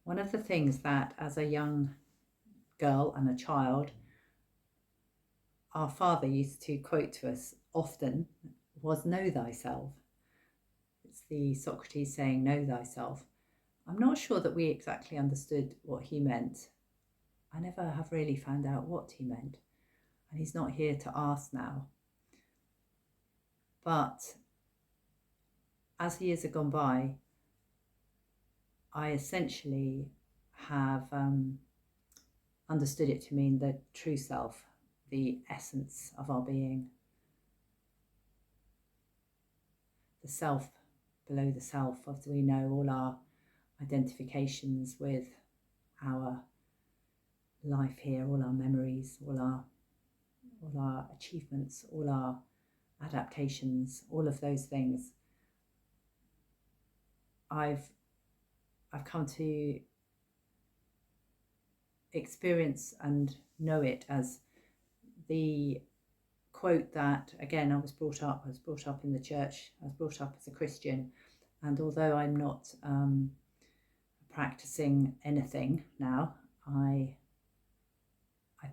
One of the things that as a young girl and a child, our father used to quote to us often was "Know thyself." It's the Socrates saying, "Know thyself." I'm not sure that we exactly understood what he meant. I never have really found out what he meant, and he's not here to ask now. But as the years have gone by, I essentially have understood it to mean the true self, the essence of our being, the self below the self, as we know, all our identifications with our life here, all our memories, all our achievements, all our adaptations, all of those things. I've come to experience and know it as the quote that, again, I was brought up in the church, I was brought up as a Christian, and although I'm not practicing anything now, I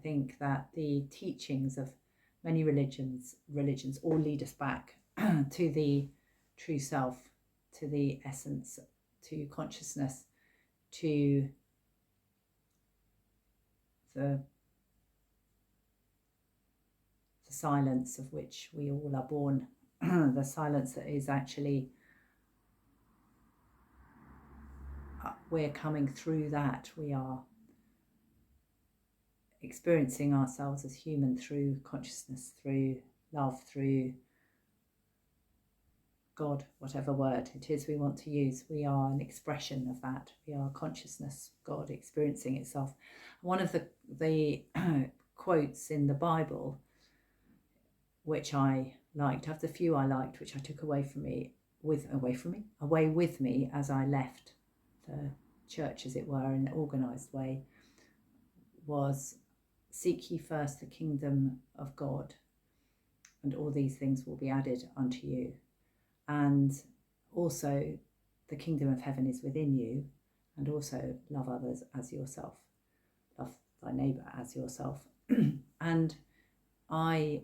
think that the teachings of many religions all lead us back to the true self, to the essence, to consciousness, to the silence of which we all are born, the silence that is actually, we're coming through that. We are experiencing ourselves as human through consciousness, through love, through God, whatever word it is we want to use. We are an expression of that. We are consciousness, God experiencing itself. One of the quotes in the Bible, which I liked, of the few I liked, which I took away with me as I left the church, as it were, in an organised way, was, "Seek ye first the kingdom of God, and all these things will be added unto you." And also, the kingdom of heaven is within you, and also love others as yourself. Love thy neighbour as yourself. And I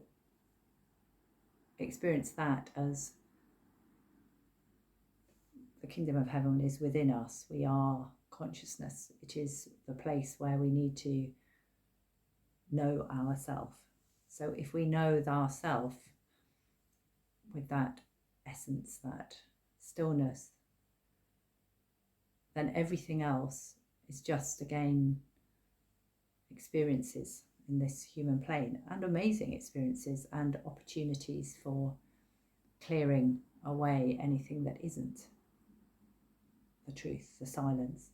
experienced that as the kingdom of heaven is within us. We are consciousness. It is the place where we need to know ourself. So if we know ourself with that essence, that stillness, then everything else is just, again, experiences in this human plane, and amazing experiences and opportunities for clearing away anything that isn't the truth, the silence.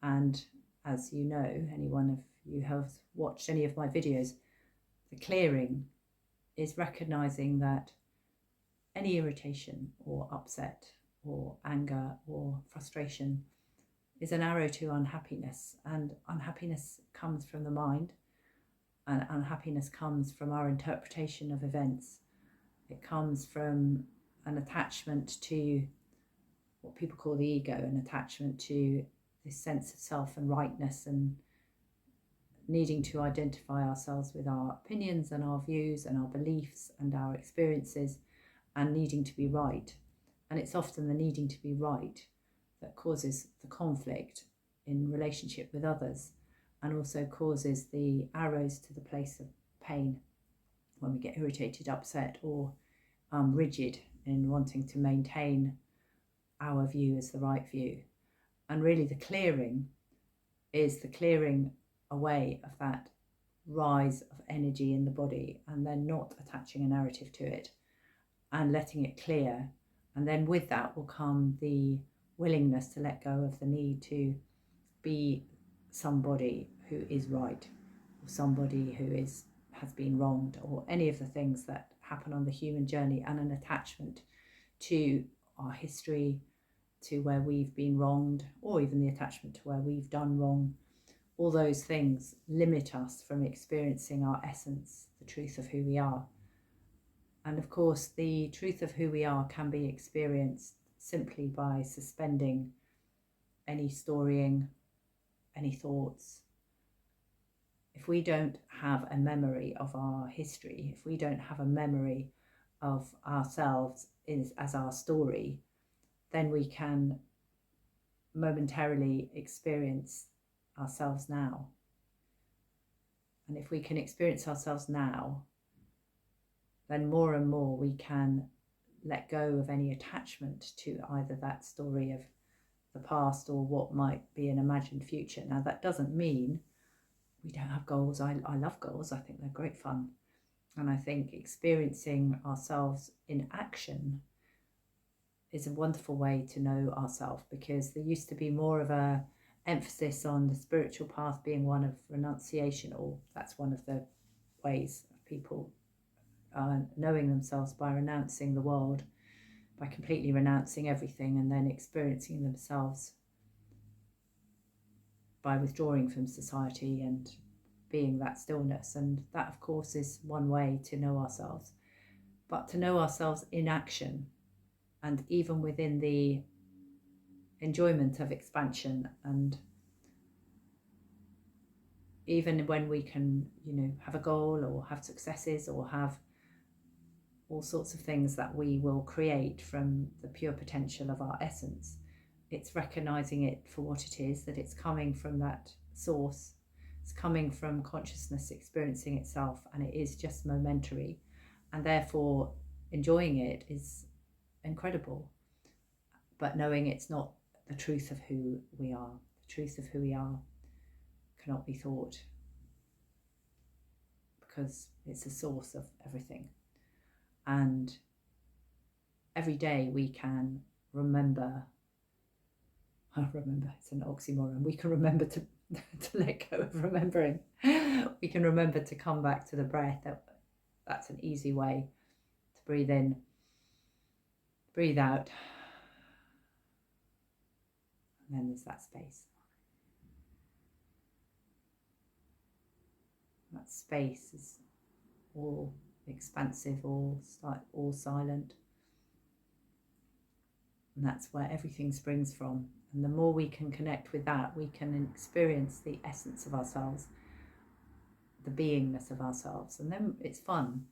And as you know, anyone of you have watched any of my videos, the clearing is recognizing that any irritation or upset or anger or frustration is an arrow to unhappiness, and unhappiness comes from the mind, and unhappiness comes from our interpretation of events. It comes from an attachment to what people call the ego, an attachment to this sense of self and rightness, and needing to identify ourselves with our opinions and our views and our beliefs and our experiences, and needing to be right. And it's often the needing to be right that causes the conflict in relationship with others, and also causes the arrows to the place of pain when we get irritated, upset, or rigid in wanting to maintain our view as the right view. And really the clearing is the clearing away of that rise of energy in the body, and then not attaching a narrative to it and letting it clear. And then with that will come the willingness to let go of the need to be somebody who is right, or somebody who has been wronged, or any of the things that happen on the human journey, and an attachment to our history, to where we've been wronged, or even the attachment to where we've done wrong. All those things limit us from experiencing our essence, the truth of who we are. And of course, the truth of who we are can be experienced simply by suspending any storying, any thoughts, if we don't have a memory of our history, if we don't have a memory of ourselves as our story, then we can momentarily experience ourselves now. And if we can experience ourselves now, then more and more we can let go of any attachment to either that story of the past or what might be an imagined future. Now, that doesn't mean we don't have goals. I love goals. I think they're great fun. And I think experiencing ourselves in action is a wonderful way to know ourselves, because there used to be more of a emphasis on the spiritual path being one of renunciation, or that's one of the ways of people knowing themselves, by renouncing the world, by completely renouncing everything, and then experiencing themselves by withdrawing from society and being that stillness. And that, of course, is one way to know ourselves. But to know ourselves in action, and even within the enjoyment of expansion, and even when we can, have a goal or have successes or have all sorts of things that we will create from the pure potential of our essence, it's recognizing it for what it is, that it's coming from that source, it's coming from consciousness experiencing itself, and it is just momentary, and therefore enjoying it is incredible. But knowing it's not the truth of who we are. The truth of who we are cannot be thought, because it's the source of everything. And every day we can remember, it's an oxymoron, we can remember to let go of remembering. We can remember to come back to the breath. That's an easy way to breathe in, breathe out, and then there's that space. That space is all expansive, all silent, and that's where everything springs from. And the more we can connect with that, we can experience the essence of ourselves, the beingness of ourselves. And then it's fun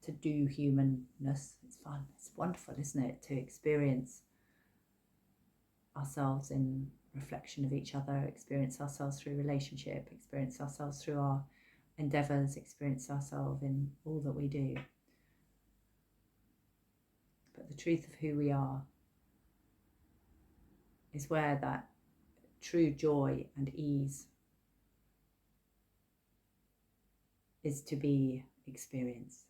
to do humanness. It's fun, it's wonderful, isn't it, to experience ourselves in reflection of each other, experience ourselves through relationship, experience ourselves through our endeavours, experience ourselves in all that we do. But the truth of who we are is where that true joy and ease is to be experienced.